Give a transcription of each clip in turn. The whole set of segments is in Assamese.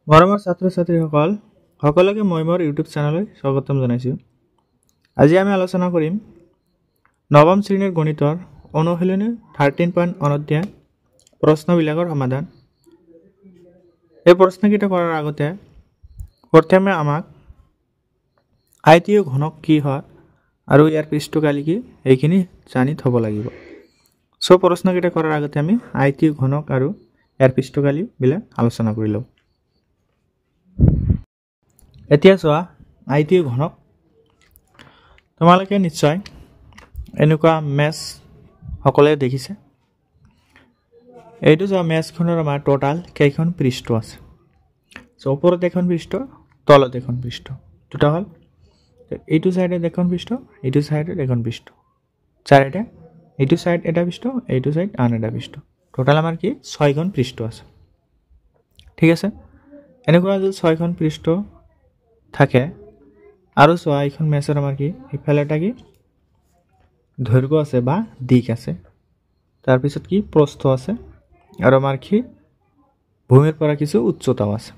মৰমৰ ছাত্ৰ-ছাত্ৰীসকল সকলোকে মই মোৰ ইউটিউব চেনেললৈ স্বাগতম জনাইছোঁ। আজি আমি আলোচনা কৰিম নৱম শ্ৰেণীৰ গণিতৰ অনুশীলনী 13 অধ্যায় প্ৰশ্নবিলাকৰ সমাধান। এই প্ৰশ্নকেইটা কৰাৰ আগতে প্ৰথমে আমাক আয়তীয় ঘনক কি হয় আৰু ইয়াৰ পৃষ্ঠকালি কি এইখিনি জানি থব লাগিব। সো প্ৰশ্নকেইটা কৰাৰ আগতে আমি আয়তীয় ঘনক আৰু ইয়াৰ পৃষ্ঠকালি বিলাক আলোচনা কৰি লওঁ। এতিয়া চোৱা আয়তীয় ঘনক তোমালোকে নিশ্চয় এনেকুৱা মেছ সকলে দেখিছে। এইটো চোৱা মেছখনৰ আমাৰ টোটাল কেইখন পৃষ্ঠ আছে। সো ওপৰত এখন পৃষ্ঠ, তলত এখন পৃষ্ঠ, দুটা হল। এইটো সাইডে এখন পৃষ্ঠ, এইটো সাইডে এখন পৃষ্ঠ, চাৰিটা, এইটো সাইড এটা পৃষ্ঠ, এইটো সাইড আন এটা পৃষ্ঠ, টোটাল আমাৰ কি 6খন পৃষ্ঠ আছে। ঠিক আছে, এনেকুৱা যদি 6খন পৃষ্ঠ থাকে আৰু চোৱা এইখন মেছৰ আমাৰ কি ইফালে এটা কি দৈৰ্ঘ্য আছে বা দিক আছে, তাৰপিছত কি প্ৰস্থ আছে আৰু আমাৰ কি ভূমিৰ পৰা কিছু উচ্চতাও আছে।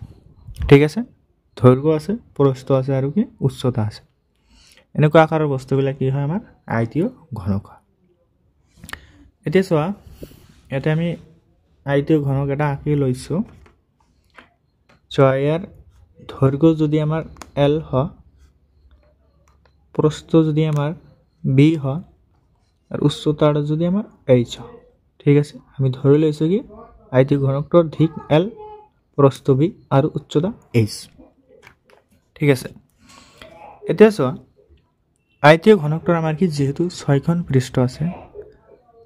ঠিক আছে, দৈৰ্ঘ্য আছে, প্ৰস্থ আছে আৰু কি উচ্চতা আছে। এনেকুৱা আকাৰৰ বস্তুবিলাক কি হয় আমাৰ আয়তীয় ঘনক হয়। এতিয়া চোৱা ইয়াতে আমি আয়তীয় ঘনক এটা আঁকি লৈছোঁ। চোৱা ইয়াৰ দৈৰ্ঘ্য যদি আমাৰ L হয়, প্ৰস্থ যদি আমাৰ B হয় আৰু উচ্চতাটো যদি আমাৰ H হয়। ঠিক আছে, আমি ধৰি লৈছোঁ কি আয়তীয় ঘনকটোৰ দিক L, প্ৰস্থ B আৰু উচ্চতা H। ঠিক আছে, এতিয়া চোৱা আয়তীয় ঘনকটোৰ আমাৰ কি যেহেতু 6খন পৃষ্ঠ আছে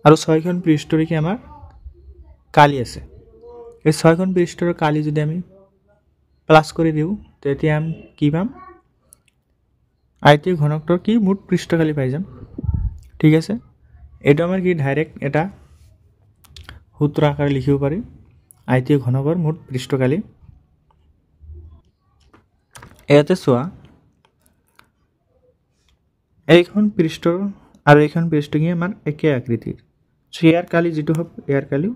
আৰু 6খন পৃষ্ঠৰ কি আমাৰ কালি আছে। এই 6খন পৃষ্ঠৰ কালি যদি আমি প্লাস কৰি দিওঁ তেতিয়া আমি কি পাম আয়তীয় ঘনকটোৰ কি মুঠ পৃষ্ঠকালি পাই যাম। ঠিক আছে, এইটো আমাৰ কি ডাইৰেক্ট এটা সূত্ৰ আকাৰে লিখিব পাৰি আয়তীয় ঘনকৰ মুঠ পৃষ্ঠকালি। ইয়াতে চোৱা এইখন পৃষ্ঠ আৰু এইখন পৃষ্ঠ কি আমাৰ একে আকৃতিৰ। সো ইয়াৰ কালি যেটো হ'ব ইয়াৰ কালিও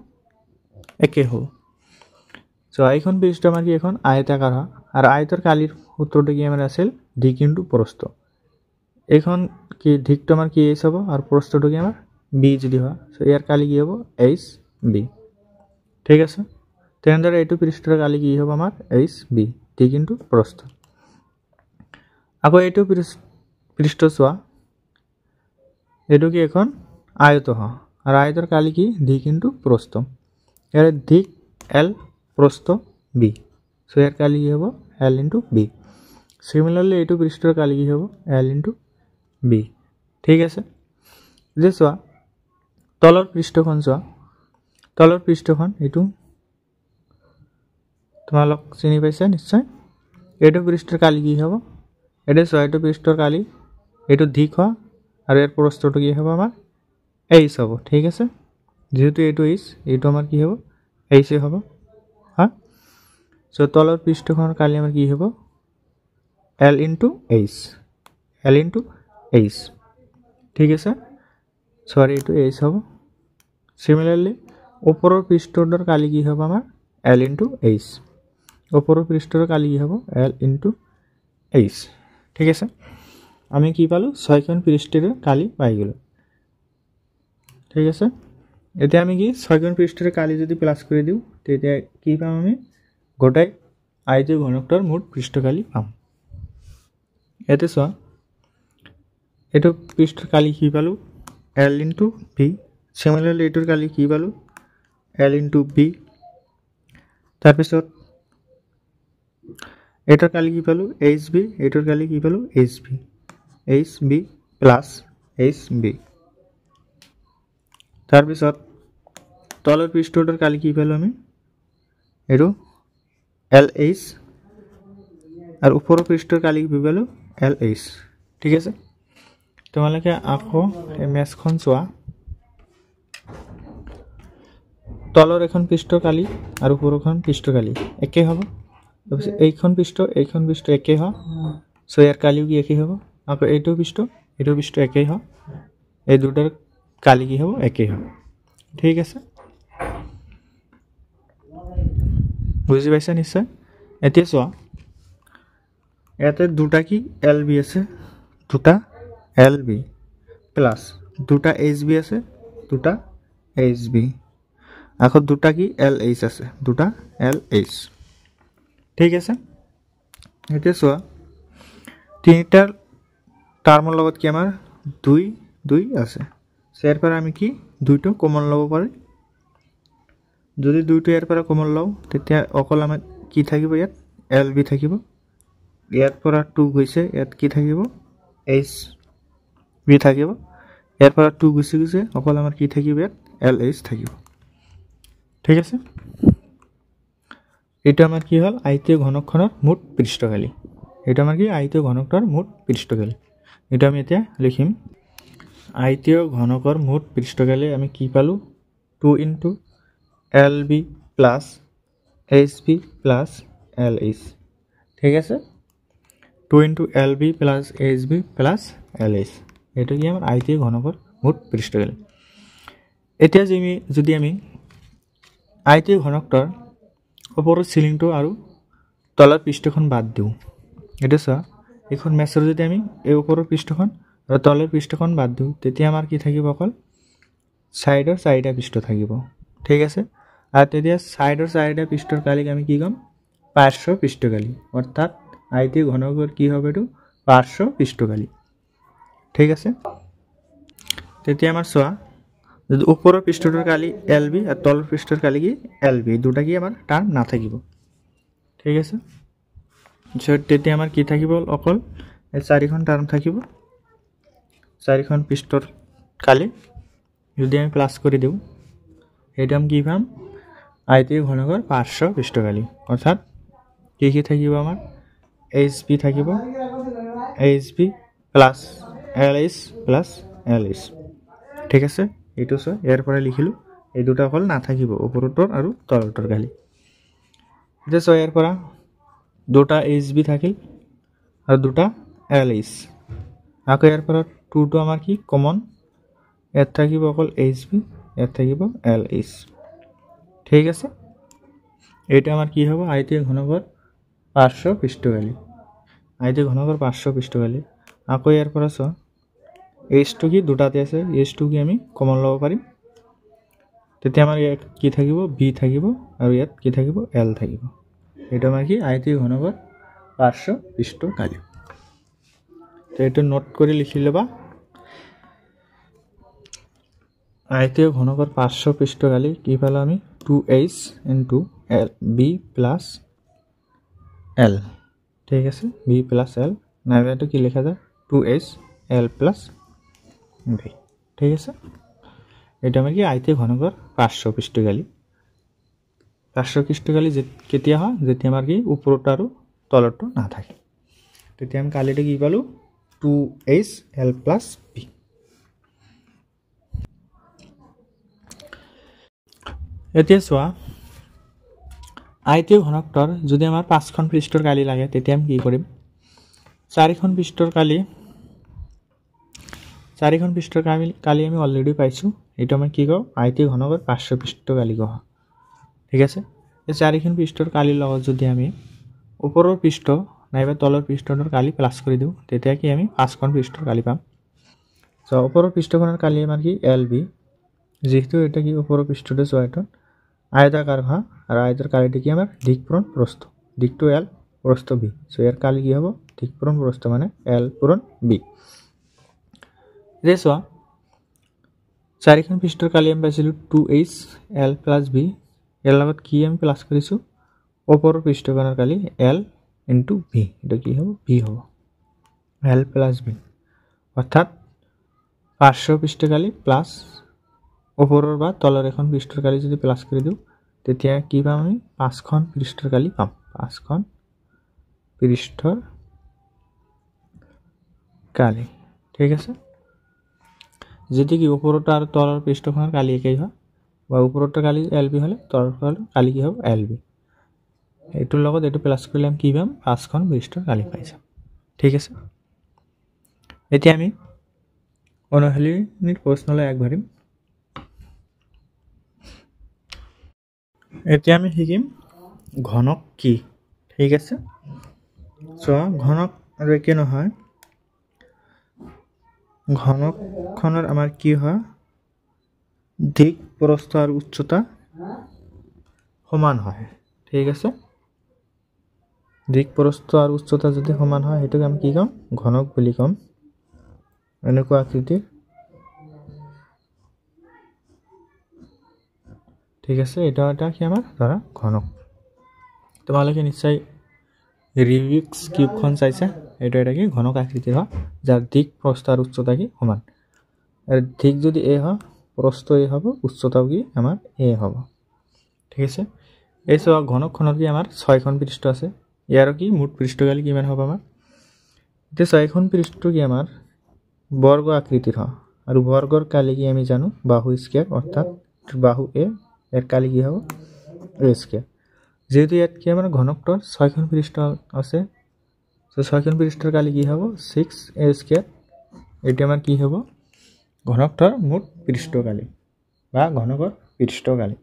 একে হ'ব। সো এইখন পৃষ্ঠ আমাৰ কি এখন আয়তাকাৰ হয় আৰু আয়তৰ কালিৰ সূত্ৰটো কি আমাৰ আছিল দিক ইনটু প্ৰস্থ। এইখন কি দিকটো আমাৰ কি h হ'ব আৰু প্ৰস্থটো কি আমাৰ b যদি হয়, সো ইয়াৰ কালি কি হ'ব hb। ঠিক আছে, তেনেদৰে এইটো পৃষ্ঠৰ কালি কি হ'ব আমাৰ hb, দিক ইনটু প্ৰস্থ। আকৌ এইটো পৃষ্ঠ চোৱা এইটো কি এখন আয়ত হয় আৰু আয়তৰ কালি কি দিক ইনটু প্ৰস্থ। ইয়াৰ দিক L, প্ৰস্থ B, সো ইয়াৰ কালি কি হ'ব L ইনটু B। সিমিলাৰলি এইটো পৃষ্ঠৰ কালি কি হ'ব L ইনটু B। ঠিক আছে, যে চোৱা তলৰ পৃষ্ঠখন চোৱা, তলৰ পৃষ্ঠখন এইটো তোমালোক চিনি পাইছা নিশ্চয়। এইটো পৃষ্ঠৰ কালি কি হ'ব, এটা চোৱা এইটো পৃষ্ঠৰ কালি এইটো দিক হয় আৰু ইয়াৰ প্ৰস্থটো কি হ'ব আমাৰ h হ'ব। ঠিক আছে, যেহেতু এইটো h, এইটো আমাৰ কি হ'ব h হ'ব। হ্যাঁ, সো তলৰ পৃষ্ঠখনৰ কালি আমাৰ কি হ'ব L into h, L into h। ঠিক আছে, সরি এইটো h হ'ব। সিমিলারলি ওপৰৰ পৃষ্ঠটোৰ কালি কি হ'ব আমাৰ L ইনটু h, ওপৰৰ পৃষ্ঠৰ কালি কি হ'ব L ইনটু h। ঠিক আছে, আমি কি পালো 6খন পৃষ্ঠৰ কালি পাই গলো। ঠিক আছে, এতিয়া আমি কি 6খন পৃষ্ঠৰ কালি যদি প্লাস কৰি দিওঁ তেতিয়া কি পাম আমি গোটাই আয়তীয় ঘনকটোৰ মুঠ পৃষ্ঠকালি পাম। এতে চোৱা এইটো পৃষ্ঠৰ কালি কি পালো L ইনটু B। সিমিলাৰলি এইটোৰ কালি কি পালো L ইনটু B। তাৰপিছত এইটোৰ কালি কি পালো HB, এইটোৰ কালি কি পালো HB, HB প্লাস HB। তাৰপিছত তলৰ পৃষ্ঠটোৰ কালি কি পালো আমি এইটো LH আৰু ওপৰৰ পৃষ্ঠৰ কালি কি পালো LH। ঠিক আছে, তোমালোকে আকৌ এই মেছখন চোৱা, তলৰ এখন পৃষ্ঠৰ কালি আৰু ওপৰখন পৃষ্ঠৰ কালি একে হ'ব। তাৰপিছত এইখন পৃষ্ঠ একে হয়, সো ইয়াৰ কালিও কি একে হ'ব। আকৌ এইটো পৃষ্ঠ একে হয়, এই দুটাৰ কালি কি হ'ব একে হয়। ঠিক আছে, বুঝি পাইছা নিশ্চয়। এতিয়া চোৱা ইয়াতে দুটা কি এল বি আছে, দুটা এল বি প্লাছ দুটা এইচ বি আছে, দুটা এইচ বি, আকৌ দুটা কি এল এইচ আছে, দুটা এল এইচ। ঠিক আছে, এতিয়া চোৱা তিনিটা টাৰ্মৰ লগত কি আমাৰ দুই দুই আছে, ইয়াৰ পৰা আমি কি দুইটো কমন ল'ব পাৰি। যদি দুইটো ইয়াৰ পৰা কমন লওঁ তেতিয়া অকল আমাৰ কি থাকিব, ইয়াত এল বি থাকিব, ইয়াৰ পৰা 2 গৈছে, ইয়াত কি থাকিব এইচ বি থাকিব, ইয়াৰ পৰা 2 গুচি গৈছে, অকল আমাৰ কি থাকিব ইয়াত এল এইচ থাকিব। ঠিক আছে, এইটো আমাৰ কি হ'ল আয়তীয় ঘনকখনৰ মুঠ পৃষ্ঠকালি, এইটো আমাৰ কি আয়তীয় ঘনকটোৰ মুঠ পৃষ্ঠকালি। এইটো আমি এতিয়া লিখিম, আয়তীয় ঘনকৰ মুঠ পৃষ্ঠকালি আমি কি পালোঁ 2 into L B plus H B plus L H. ঠিক আছে, 2 into L B plus H B plus L H, এইটো কি আমাৰ আয়তীয় ঘনকৰ মুঠ পৃষ্ঠকালি। এতিয়া যদি আমি আয়তীয় ঘনকটোৰ ওপৰৰ চিলিংটো আৰু তলৰ পৃষ্ঠখন বাদ দিওঁ, এইটো চোৱা এইখন মেচৰ যদি আমি এই ওপৰৰ পৃষ্ঠখন আৰু তলৰ পৃষ্ঠখন বাদ দিওঁ তেতিয়া আমাৰ কি থাকিব অকল ছাইডৰ চাৰিটা পৃষ্ঠ থাকিব। ঠিক আছে, আৰু তেতিয়া ছাইডৰ চাৰিটা পৃষ্ঠৰ কালিক আমি কি ক'ম পাৰ্শ্ব পৃষ্ঠকালি, অৰ্থাৎ আয়তীয় ঘনকৰ কি হ'ব এইটো পাৰ্শ্ব পৃষ্ঠকালি। ঠিক আছে, তেতিয়া আমাৰ চোৱা যদি ওপৰৰ পৃষ্ঠটোৰ কালি এল বি আৰু তলৰ পৃষ্ঠৰ কালি কি এল বি, দুটা কি আমাৰ টাৰ্ম নাথাকিব। ঠিক আছে, তেতিয়া আমাৰ কি থাকিব অকল এই চাৰিখন টাৰ্ম থাকিব, চাৰিখন পৃষ্ঠৰ কালি যদি আমি প্লাছ কৰি দিওঁ সেইটো আমি কি পাম আয়তীয় ঘনকৰ পাৰ্শ্ব পৃষ্ঠকালি, অৰ্থাৎ কি কি থাকিব আমাৰ এইচ বি থাকিব, H B plus L H plus L H. ঠিক আছে, এইটো চোৱা ইয়াৰ পৰা লিখিলোঁ, এই দুটা অকল নাথাকিব ওপৰটোৰ আৰু তলটোৰ কালি। এতিয়া চোৱা ইয়াৰ পৰা দুটা এইচ বি থাকিল আৰু দুটা এল এইচ, আকৌ ইয়াৰ পৰা 2টো আমাৰ কি কমন, ইয়াত থাকিব অকল এইচ বি, ইয়াত থাকিব এল এইচ। ঠিক আছে, এইটো আমাৰ কি হ'ব আয়তীয় ঘনকৰ পাৰ্শ্ব পৃষ্ঠকালি, আয়তীয় ঘনকৰ পাৰ্শ্ব পৃষ্ঠকালি। আকৌ ইয়াৰ পৰা চোৱা এইচটো কি দুটাতে আছে, এইচটো কি আমি কমন ল'ব পাৰিম, তেতিয়া আমাৰ ইয়াত কি থাকিব বি থাকিব আৰু ইয়াত কি থাকিব এল থাকিব, এইটো আমাৰ কি আয়তীয় ঘনকৰ পাৰ্শ্ব পৃষ্ঠকালি। তো এইটো নোট কৰি লিখি ল'বা, আয়তীয় ঘনকৰ পাৰ্শ্ব পৃষ্ঠকালি কি পালোঁ আমি 2h into L B plus L. ঠিক আছে, বি প্লাছ এল, নাইবা এইটো কি লিখা যায় 2h এল প্লাছ বি। ঠিক আছে, এইটো আমাৰ কি আয়তীয় ঘনকৰ পাৰ্শ্ব পৃষ্ঠকালি। পাৰ্শ্ব পৃষ্ঠকালি কেতিয়া হয় যেতিয়া আমাৰ কি ওপৰটো আৰু তলৰটো নাথাকে, তেতিয়া আমি কালিটো কি পালোঁ 2h এল প্লাছ বি। এতিয়া চোৱা আয়তীয় ঘনকটোৰ যদি আমাৰ 5খন পৃষ্ঠৰ কালি লাগে তেতিয়া আমি কি কৰিম, 4খন পৃষ্ঠৰ কালি আমি অলৰেডি পাইছোঁ, এইটো আমি কি কওঁ আয়তীয় ঘনকৰ পাৰ্শ্ব পৃষ্ঠকালি কোৱা। ঠিক আছে, এই 4খন পৃষ্ঠৰ কালিৰ লগত যদি আমি ওপৰৰ পৃষ্ঠ নাইবা তলৰ পৃষ্ঠটোৰ কালি প্লাছ কৰি দিওঁ তেতিয়া কি আমি 5খন পৃষ্ঠৰ কালি পাম। চ' ওপৰৰ পৃষ্ঠখনৰ কালি আমাৰ কি এল বি, যিহেতু এটা কি ওপৰৰ পৃষ্ঠটো চোৱা এইটো আয়তাকাৰ হয় আৰু আয়তৰ কালিটো কি আমাৰ দিকপূৰণ প্ৰস্থ, দিকটো এল প্ৰস্থ বি, চ' ইয়াৰ কালি কি হ'ব দিকপূৰণ প্ৰস্থ মানে এল পূৰণ বি। এতিয়া চোৱা 4খন পৃষ্ঠৰ কালি আমি পাইছিলোঁ 2h এল প্লাছ বি, ইয়াৰ লগত কি আমি প্লাছ কৰিছোঁ ওপৰৰ পৃষ্ঠখনৰ কালি এল ইনটু বি, এইটো কি হ'ব বি হ'ব এল প্লাছ বি, অৰ্থাৎ পাৰ্শ্ব পৃষ্ঠকালি প্লাছ ওপৰৰ বা তলৰ এখন পৃষ্ঠৰ কালি যদি প্লাছ কৰি দিওঁ তেতিয়া কি পাম আমি 5খন পৃষ্ঠৰ কালি পাম, 5খন পৃষ্ঠৰ কালি। ঠিক আছে, যদি কি ওপৰটো আৰু তলৰ পৃষ্ঠখনৰ কালি একেই হয় বা ওপৰটো কালি এল বি হ'লে তলৰ কালি কি হ'ব এল বি, এইটোৰ লগত এইটো প্লাছ কৰিলে আমি কি পাম 5খন পৃষ্ঠৰ কালি পাই যাম। ঠিক আছে, এতিয়া আমি অনুশীলনীৰ প্ৰশ্নলৈ আগবাঢ়িম। এতিয়া আমি শিকিম ঘনক কি। ঠিক আছে চোৱা ঘনক আৰু একে নহয় ঘনকখনৰ আমাৰ কি হয় দিক প্ৰস্থ আৰু উচ্চতা সমান হয় ঠিক আছে দিক প্ৰস্থ আৰু উচ্চতা যদি সমান হয় হেতুক আমি কি কম ঘনক বুলি কম এনেকুৱা আকৃতিৰ ঠিক আছে এটা কি আমাৰ ধৰা ঘনক তোমালোকে নিশ্চয় ৰিবিক্স কিউবখন চাইছে এটা কি ঘনক আকৃতিৰ হয় যাৰ দিক প্ৰস্থ আৰু উচ্চতা কি সমান আৰু দিক যদি এ হয় প্ৰস্থ এ হ'ব উচ্চতাও কি আমাৰ এ হ'ব ঠিক আছে এই সব ঘনকখনৰ কি আমাৰ 6খন পৃষ্ঠ আছে ইয়াৰ কি মুঠ পৃষ্ঠকালি কিমান হ'ব আমাৰ তে 6খন পৃষ্ঠ কি আমাৰ বৰ্গ আকৃতিৰ হয় আৰু বৰ্গৰ কালি কি আমি জানো বাহু স্কয়াৰ অৰ্থাৎ বাহু এ এৰ কালি কি হ'ব এ স্কয়াৰ যেহেতু ইয়াত কি আমাৰ ঘনকটোৰ 6খন পৃষ্ঠ আছে তো 6খন পৃষ্ঠৰ কালি কি হ'ব 6a স্কয়াৰ এটা আমাৰ কি হ'ব ঘনকটোৰ মুঠ পৃষ্ঠকালি বা ঘনকৰ পৃষ্ঠকালি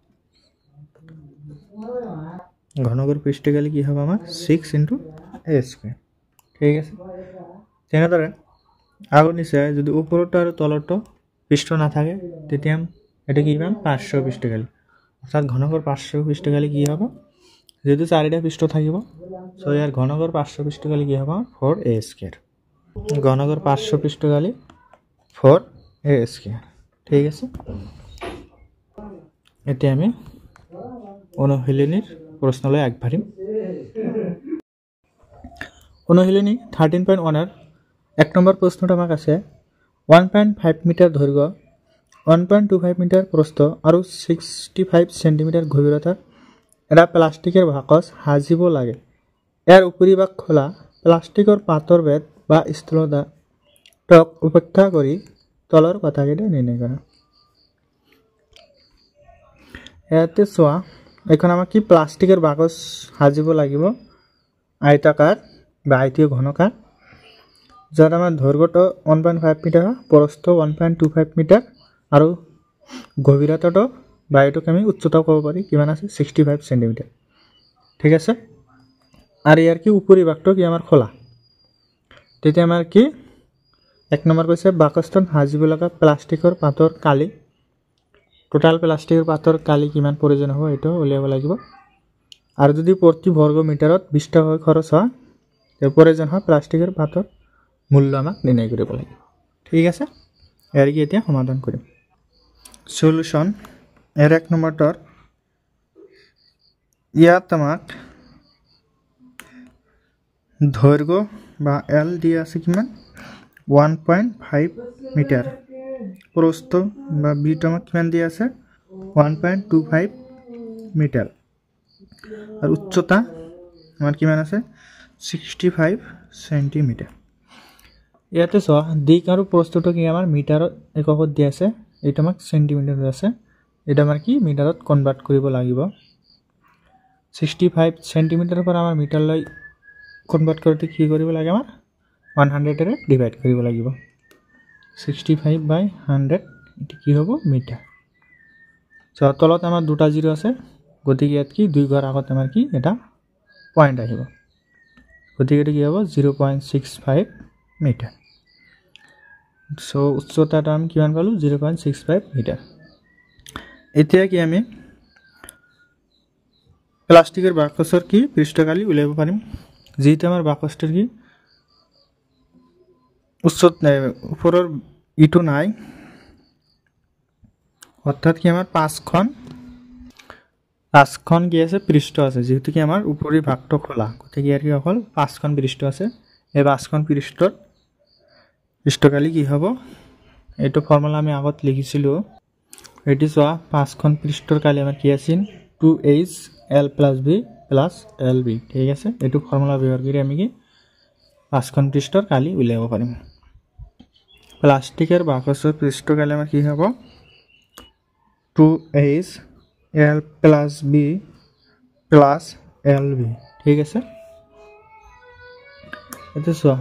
ঘনকৰ পৃষ্ঠকালি কি হ'ব আমাৰ 6 * a স্কয়াৰ ঠিক আছে তেনেদৰে আগৰ নিশ্চয় যদি ওপৰটো আৰু তলটো পৃষ্ঠ না থাকে তেতিয়া এটা কি পাম পাৰ্শ্ব পৃষ্ঠকালি অৰ্থাৎ ঘনকৰ পাৰ্শ্ব পৃষ্ঠকালি কি হ'ব যেহেতু চাৰিটা পৃষ্ঠ থাকিব সো ইয়াৰ ঘনকৰ পাৰ্শ্ব পৃষ্ঠকালি কি হ'ব 4a স্কয়াৰ ঘনকৰ পাৰ্শ্ব পৃষ্ঠকালি 4a স্কয়াৰ ঠিক আছে এতিয়া আমি অনুশীলনীৰ প্ৰশ্নলৈ আগবাঢ়িম অনুশীলনী 13.1 ৰ 1 নম্বৰ প্ৰশ্নটো আমাক আছে 1.5 মিটাৰ দৈৰ্ঘ্য 1.25 মিটাৰ প্ৰস্থ আৰু 65 সেন্টিমিটাৰ গভীৰতাৰ এটা প্লাষ্টিকৰ বাকচ সাজিব লাগে ইয়াৰ উপৰি বা খোলা প্লাষ্টিকৰ পাতৰ বেদ বা স্থূলতা টক উপেক্ষা কৰি তলৰ কথাকেইটা নিৰ্ণয় কৰা ইয়াতে চোৱা এখন আমাক কি প্লাষ্টিকৰ বাকচ সাজিব লাগিব আয়তাকাৰ বা আয়তীয় ঘনকাৰ যাৰ আমাৰ দৈৰ্ঘ্যটো 1.5 মিটাৰ প্ৰস্থ 1.25 মিটাৰ আৰু গভীৰতাটো বা এটোক আমি উচ্চতাও ক'ব পাৰি কিমান আছে 65 সেন্টিমিটাৰ ঠিক আছে আৰু ইয়াৰ কি উপৰি ভাগটো কি আমাৰ খোলা তেতিয়া আমাৰ কি এক নম্বৰ কৈছে বাকচটো সাজিব লগা প্লাষ্টিকৰ পাতৰ কালি টোটাল প্লাষ্টিকৰ পাতৰ কালি কিমান প্ৰয়োজন হ'ব এটো উলিয়াব লাগিব আৰু যদি প্ৰতি বৰ্গ মিটাৰত 20 টাকা খৰচ হয় তে প্ৰয়োজন হয় প্লাষ্টিকৰ পাতৰ মূল্য আমাক নিৰ্ণয় কৰিব লাগিব ঠিক আছে ইয়াৰ কি এতিয়া সমাধান কৰিম সলিউশন এৰ 1 নম্বৰটোৰ ইয়াত আমাক দৈৰ্ঘ্য বা L দিয়া আছে কিমান 1.5 মিটাৰ প্ৰস্থ বা B টো আমাক কিমান দিয়া আছে 1.25 মিটাৰ আৰু উচ্চতা আমাৰ কিমান আছে 65 সেন্টিমিটাৰ ইয়াতে চোৱা দিক আৰু প্ৰস্থটো কি আমাৰ মিটাৰত এককত দিয়া আছে এটা আমাক সেন্টিমিটাৰ আছে এটা আমাৰ কি মিটাৰত কনভাৰ্ট কৰিব লাগিব 65 সেন্টিমিটাৰৰ পৰা আমাৰ মিটাৰলৈ কনভাৰ্ট কৰোতে কি কৰিব লাগে আমাৰ 100 এৰে ডিভাইড কৰিব লাগিব 65/100 এটো কি হ'ব মিটাৰ সো তলত আমাৰ দুটা জিৰো আছে গতিকে ইয়াত কি দুই ঘৰ আগত আমাৰ কি এটা পয়েন্ট আহিব গতিকে এটো কি হ'ব 0.65 মিটাৰ সো উচ্চতাটো আমি কিমান পালো 0.65 মিটাৰ এতিয়া কি আমি প্লাষ্টিকৰ বাকচৰ কি পৃষ্ঠকালি উলিয়াব পাৰিম যেটো আমাৰ বাকচটোৰ কি উচ্চতা উপৰৰ ইটো নাই অৰ্থাৎ কি আমাৰ 5খন কি আছে পৃষ্ঠ আছে যেহেতু কি আমাৰ উপৰি ভাগটো খোলা গতিকে ইয়াৰ কি হল 5খন পৃষ্ঠ আছে এই 5খন পৃষ্ঠৰ পৃষ্ঠকালি কি হ'ব এটো ফৰ্মুলা আমি আগত লিখিছিলো এটি চোৱা 5খন পৃষ্ঠৰ কালি আমাৰ কি আছিল 2h l + b + lb ঠিক আছে এটো ফৰ্মুলা ব্যৱহাৰ কৰি আমি কি 5খন পৃষ্ঠৰ কালি উলিয়াব পাৰিম প্লাষ্টিকৰ বাকচৰ পৃষ্ঠকালি আমাৰ কি হ'ব 2h l + b + lb ঠিক আছে এটা চোৱা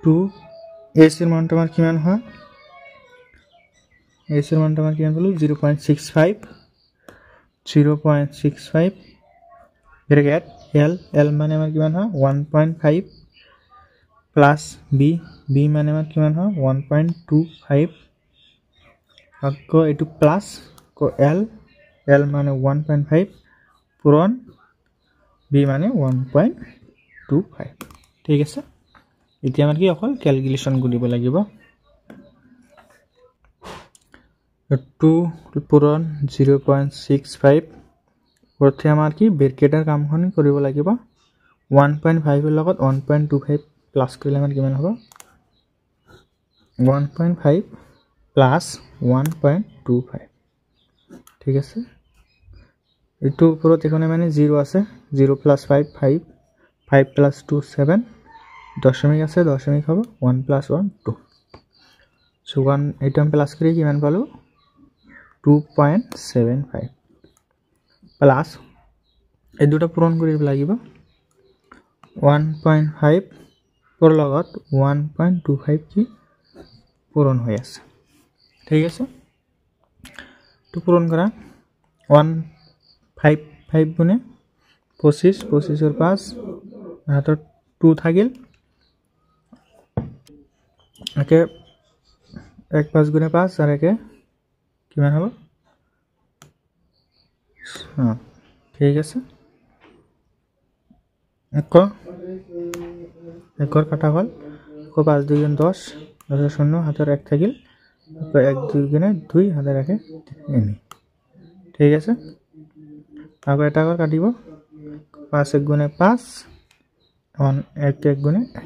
2h এৰ মানটো আমাৰ কিমান হয় h এৰ মানটো আমাৰ কিমান বলো 0.65 ব্ৰেকেট এল মানে আমাৰ কিমান হয় 1.5 প্লাছ বি মানে আমাৰ কিমান হয় 1.25 আকৌ এইটো প্লাছ আকৌ এল মানে 1.5 পূৰণ বি মানে 1.25 ঠিক আছে এতিয়া আমাৰ কি অকল ক্যালকুলেশন কৰিব লাগিব 2 পূৰণ 0.65 প্ৰথমে আমাৰ কি ব্ৰেকেটৰ কামখন কৰিব লাগিব 1.5 এৰ লগত 1.25 প্লাস কৰিলে আমাৰ কিমান হ'ব 1.5 প্লাস 1.25 ঠিক আছে এটো উপৰত এখানে মানে 0 আছে 0 প্লাস 5 5 5 প্লাস 2 7 দশমিক আছে দশমিক হবে 1 প্লাস 1 2 সো 1 এটা প্লাস কৰি কিমান পালো 2.75 প্লাস এই দুটো পূৰণ কৰিব লাগিব 1.5 পর লগত 1.25 কি পূরণ হৈ আছে ঠিক আছে তো পূরণ করা 1.5 গুণে 25 25 এর 5 হাতত 2 থাকিল একে 1 5 গুণে 5 আর একে কিমান হবে হ্যাঁ ঠিক আছে একর কাটা গল 5 2 গুণ 10 10 শূন্য হাতের 1 থাকিল 1 2 গুণে 2 হাতের রাখে এনে ঠিক আছে আবার এটা কর কাটিব 5 1 গুণে 5 1 1 গুণে 1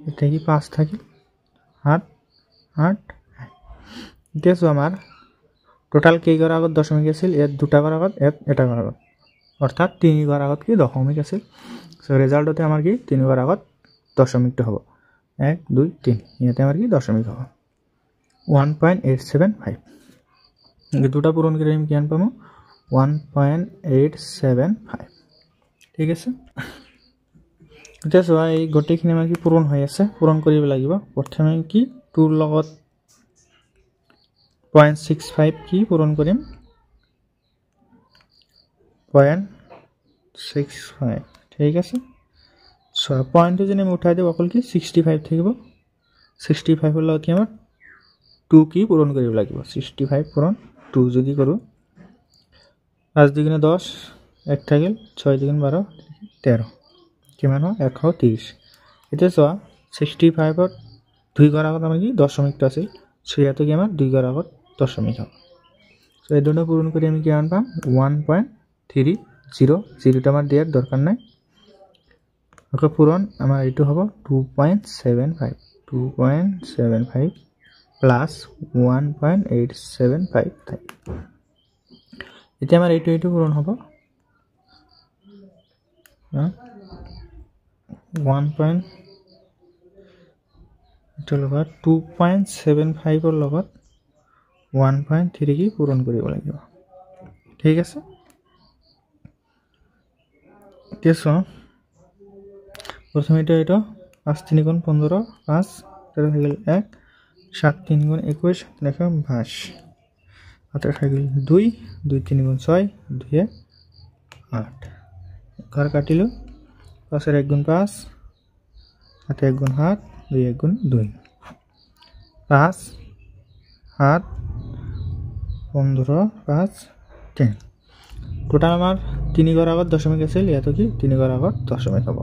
এটা কি 5 থাকিল 8 8 দেখো আমার টোটাল কেই ঘর আগত দশমিক আছিল এর দুটা ঘর আগত এটা ঘর আগত অর্থাৎ 3 ঘর আগত কি দশমিক আছিল সো রেজাল্টতে আমার কি 3 ঘর আগত দশমিকটা হবে 1 2 3 ইয়াতে আমার কি দশমিক হবে 1.875 এই দুটা পূরণ করে আমি কিমান পামু 1.875 ঠিক আছে এটা সোয়া এই গটেখিনি আমার কি পূরণ হৈ আছে পূরণ কৰিব লাগিব প্ৰথমে কি 2 ৰ লগত 0.65 কি পূৰণ কৰিম 0.65 ঠিক আছে সো পয়েন্ট যদি আমি উঠাই দেব অকল কি 65 থাকিব 65 হল কি আমার 2 কি পূরণ কৰিব লাগিব 65 পূৰণ 2 যদি কৰো 5 2 10 1 থাকিল 6 2 12 13 কিমান হয় 130 এটা সোয়া 65 ৰ 2 ঘৰ আগত আমাৰ কি দশমিকটা আছিল সো ইয়াতে কি আমাৰ 2 ঘৰ আগত দশমিক হবে সো এই দুটো পূৰণ কৰি আমি কিমান পাম 1.30 0টা আমার দেওয়ার দরকার নাই ওকে পূরণ আমার এটো হবে 2.75 2.75 প্লাস 1.875 থাকে এটা আমার এটো পূরণ হবে 2.75 এর লগত 1.3 কি পূরণ কৰিব লাগিব ঠিক আছে কেসো প্রথমে এটা 5 3 গুণ 15 5 তাহলে হয়ে গেল 1 7 3 গুণ 21 দেখো 22 হাতে হয়ে গেল 2 2 3 গুণ 6 2 8 ঘর কাটিলো 5 এর 1 গুণ 5 হাতে 1 গুণ 7 2 1 গুণ 2 5 7 15 5 10 টোটাল আমার 3 ঘর আগত দশমিক আছিল ইয়াতো কি 3 ঘর আগত দশমিক হ'ব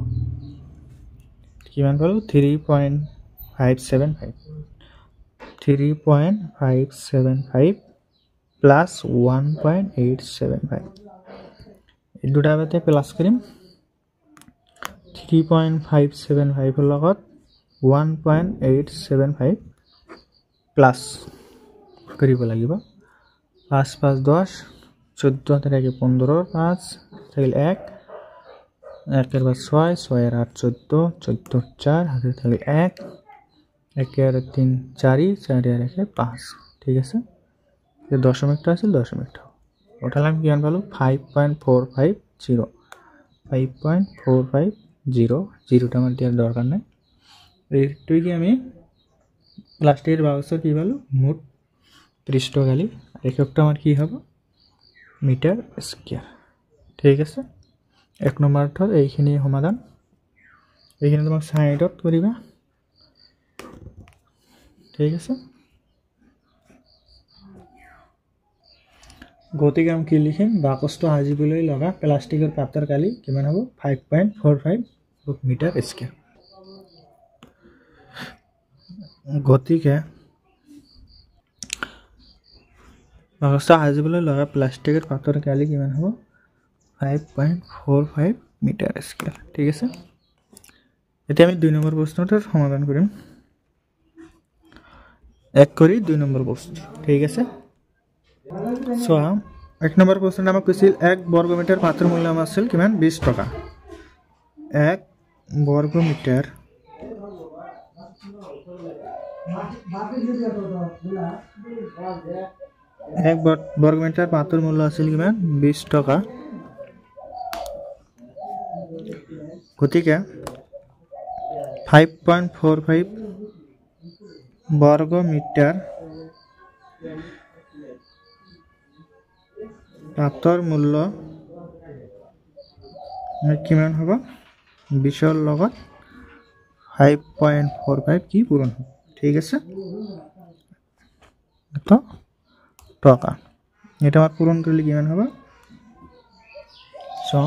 কিমান পালো 3.575 3.575 প্লাস 1.875 এই দুটা বাতে প্লাস করিম 3.575 এর লগত 1.875 প্লাস করিব লাগিব 5 5 10 14 থেকে 15 5 থেকে 1 1 এর 6 6 এর 8 14 14 4 হাতে থেকে 1 1 এর 3 4 4 এর 5 ঠিক আছে এই দশমিকটা আছে দশমিকটা টোটাল আমি কিমান পালো 5.450 5.450 0টা আমার দেওয়ার দরকার নাই এইটুই কি আমি লাস্টের বাক্সর কি পালো মোট পৃষ্ঠকালি এককটা আমার কি হবে মিটার স্কয়ার ঠিক আছে 1 নম্বৰটো এইখিনি সমাধান এইখিনি তোমাক সাইডত কৰিবা ঠিক আছে গতিকে আমি কি লিখিম বাকসটো সাজিবলৈ লগা প্লাষ্টিকৰ পাতৰ কালি কিমান হ'ব 5.45 মিটাৰ স্কয়াৰ গতিকে বাকসটো সাজিবলৈ লগা প্লাষ্টিকৰ পাতৰ কালি কিমান হ'ব 5.45 মিটাৰ স্কয়াৰ ঠিক আছে এতিয়া আমি 2 নম্বৰ প্ৰশ্নটোৰ সমাধান কৰিম এক কৰি 2 নম্বৰ প্ৰশ্ন ঠিক আছে সো 1 নম্বৰ প্ৰশ্নটো আমাক কৈছিল 1 বৰ্গ মিটাৰ পাতৰ মূল্য আছিল কিমান 20 টকা 1 বৰ্গ মিটাৰ পাতৰ মূল্য আছিল কিমান 20 টকা গতিকে 5.45 বৰ্গ মিটাৰ পাতৰ মূল্য কিমান হ'ব 20 ৰ লগত 5.45 কি পূৰণ হ'ব ঠিক আছে তো টকা এটা আমাৰ পূৰণ কৰিলে কিমান হ'ব সো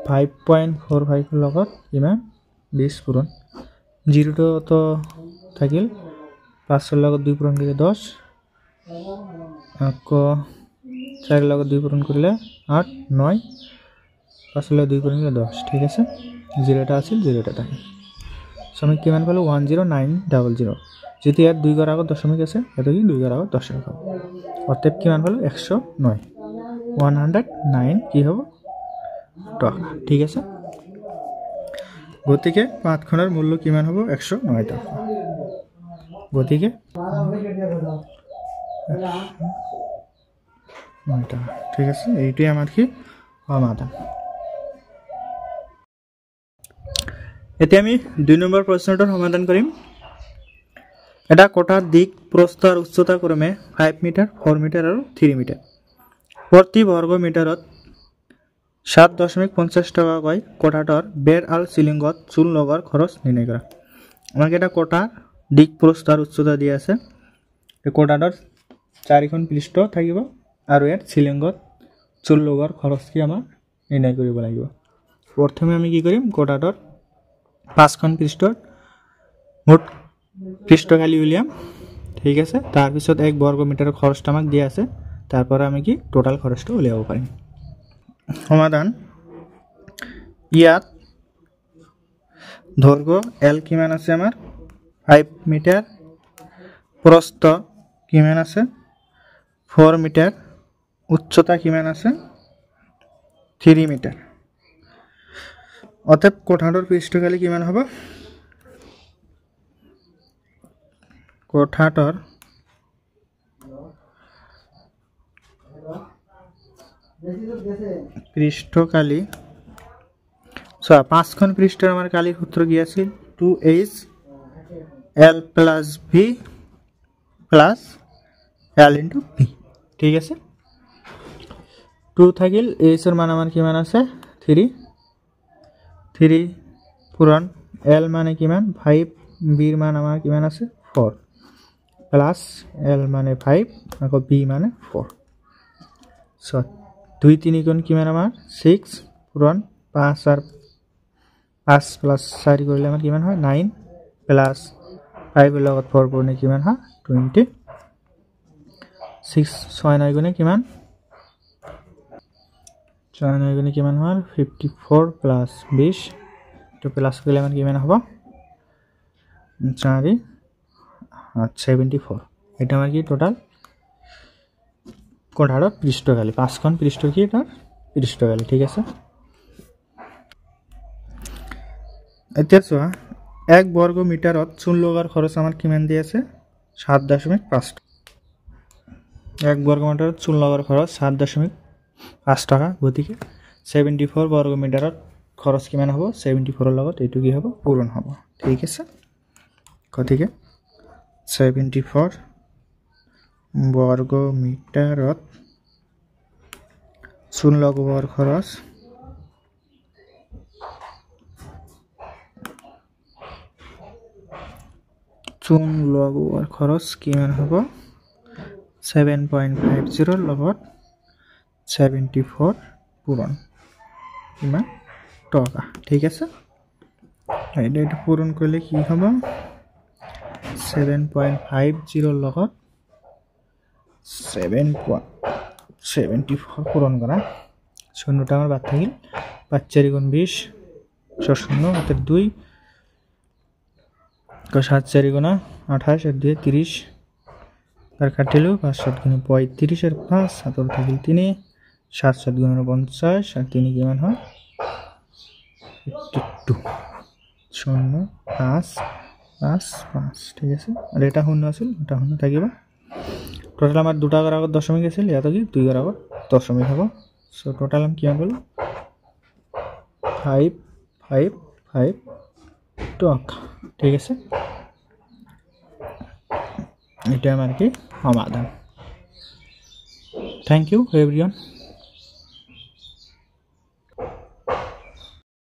5.45 ৰ লগত কিমান 20 পূৰণ 0 তো থাকিল 5 ৰ লগত 2 পূৰণ কৰিলে 10 আকৌ 4 ৰ লগত 2 পূৰণ কৰিলে 8 9 5 ৰ লগত 2 পূৰণ কৰিলে 10 ঠিক আছে 0 এটা আছিল 0 এটা থাকিল সো আমি কিমান পালো 10900 যেতি ইয়াত 2 ঘৰ আগত দশমিক আছে এটা কি 2 ঘৰ আগত দশমিক হ'ব অতএব কিমান পালো 109 109 কি হ'ব টকা ঠিক আছে গতিকে পাতখনৰ মূল্য কিমান হ'ব 109 টকা গতিকে 9 টকা ঠিক আছে এইটোই আমাৰ কি সমাধান এতিয়া আমি 2 নম্বৰ প্ৰশ্নটোৰ সমাধান কৰিম এটা কোঠাৰ দিক প্ৰস্থ আৰু উচ্চতা ক্ৰমে 5 মিটাৰ 4 মিটাৰ আৰু 3 মিটাৰ প্ৰতি বৰ্গ মিটাৰত 7.50 টকাকৈ কোঠাটোৰ বেৰ আৰু সিলিংত চুন লগাৰ খৰচ নিৰ্ণয় কৰা আমাক এটা কোঠাৰ দিক প্ৰস্থ আৰু উচ্চতা দিয়া আছে এই কোঠাটোৰ চাৰিখন পৃষ্ঠ থাকিব আৰু ইয়াত সিলিংত চুন লগাৰ খৰচ কি আমাৰ নিৰ্ণয় কৰিব লাগিব প্ৰথমে আমি কি কৰিম কোঠাটোৰ 5খন পৃষ্ঠৰ মোট পৃষ্ঠকালি উলিয়াম ঠিক আছে তাৰ পিছত 1 বৰ্গ মিটাৰৰ খৰচটা আমাক দিয়া আছে তাৰপৰ আমি কি টোটাল খৰচটো উলিয়াব পাৰিম সমাধান ইয়াত দৈৰ্ঘ্য L কিমান আছে আমাৰ 5 মিটাৰ প্ৰস্থ কিমান আছে 4 মিটাৰ উচ্চতা কিমান আছে 3 মিটাৰ অতএব কোঠাটোৰ পৃষ্ঠকালি কিমান হ'ব কোঠাটোৰ পৃষ্ঠকালি সো 5খন পৃষ্ঠৰ আমাৰ কালিৰ সূত্ৰ কি আছিল 2h l plus v plus l into v ঠিক আছে 2 থাকিল h এর মান আমাৰ কিমান আছে 3 পূৰণ l মানে কিমান 5 v এৰ মান আমাৰ কিমান আছে 4 প্লাস l মানে 5 আকৌ v মানে 4 সো 2 3 গুণ কিমান আমাৰ 6 পূৰণ 5 আৰ 5 প্লাস 4 কৰিলে আমাৰ কিমান হয় 9 প্লাস 5 এৰ লগত 4 পূৰণে কিমান হয় 20 6 6 9 গুণে কিমান 6 9 গুণে কিমান হয় 54 প্লাস 20 তো প্লাস কৰিলে আমাৰ কিমান হ'ব 4 74 এটা আমাৰ কি টোটাল কোঠাটোৰ পৃষ্ঠকালি 5খন পৃষ্ঠ কি তাৰ পৃষ্ঠকালি ঠিক আছে এতিয়া চোৱা 1 বৰ্গ মিটাৰত চুন লগাৰ খৰচ আমাৰ কিমান দি আছে 7.5 1 বৰ্গ মিটাৰত চুন লগাৰ খৰচ 7.5 টাকা গতিকে 74 বৰ্গ মিটাৰত খৰচ কিমান হ'ব 74 ৰ লগত এটো কি হ'ব পূৰণ হ'ব ঠিক আছে গতিকে 74 বৰ্গ মিটাৰত চূণ লগোৱাৰ খৰচ কিমান হ'ব 7.50 লগত 74 পূৰণ কিমান টকা ঠিক আছে এইটো পূৰণ কৰিলে কি হ'ব 7.50 লগত 7.74 পূৰণ কৰা শূন্যটা আমার বাদ থাকিল 5 4 গুণ 20 শূন্য অর্থাৎ 2 7 4 গুণা 28 আর 2 30 আর কাটিলো 5 7 গুণ 35 আর 5 7 থাকিল 3 7 7 গুণ 50 আর 3 কিমান হয় 52 শূন্য 5 5 5 ঠিক আছে আর এটা শূন্য আছিল এটা শূন্য থাকিব টোটাল আমার দুটা ঘর আগত দশমিক আছিল ইয়াত কি দুই ঘর আগত দশমিক হ'ব সো টোটাল আমি কিমান পালো 5 5 5 টকা ঠিক আছে এটা আমার কি সমাধান থ্যাংক ইউ এভরিওয়ান